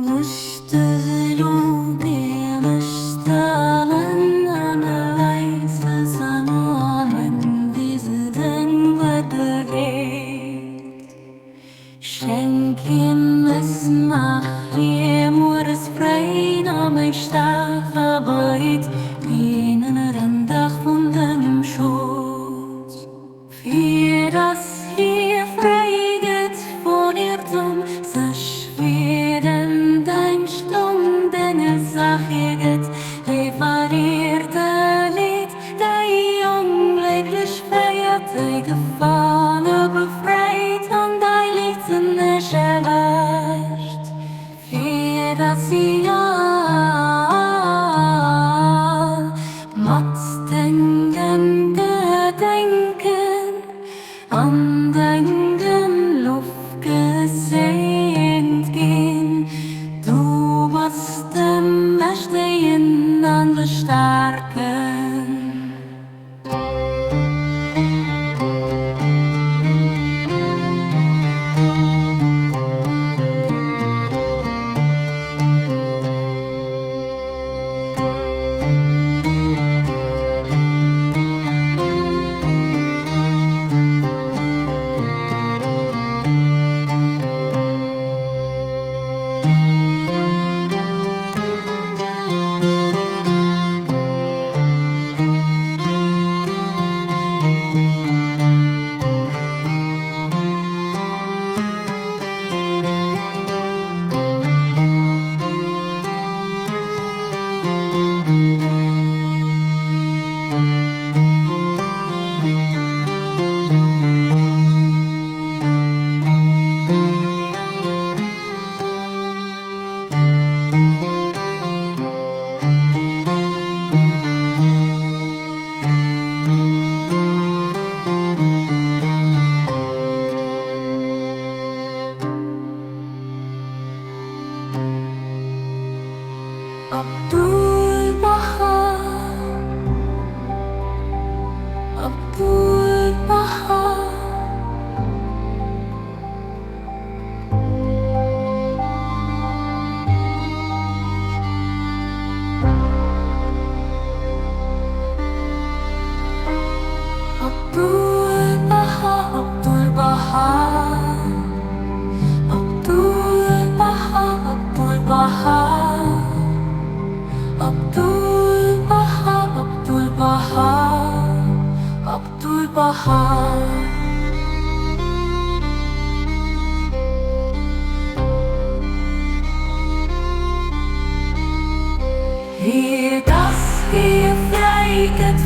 مشتغل بمشتغلا أنا ليس صنوعا بزدا وتغير Schenken es macht mir das Freien am Stacharbeit wie einen Renndach von deinem Schoß. Für das hier freiget von Irrtum, sich wieder dein Stunden sachiget, reparierte Lied, der junglich feiert, der Gefallene befreit und dein Lied nicht erwäscht. Für das Jahr macht's denken, gedenken an deinen Luft gesehnt gehen. Du warst dem Mächtigen an der Starken. Abdul Bahar, Abdul Bahar, Abdul Bahar, Abdul Bahar, Abdul Bahar, Abdul Bahar. Abdul Bahar, Abdul Bahar, Abdul Bahar. Wie das hier freiget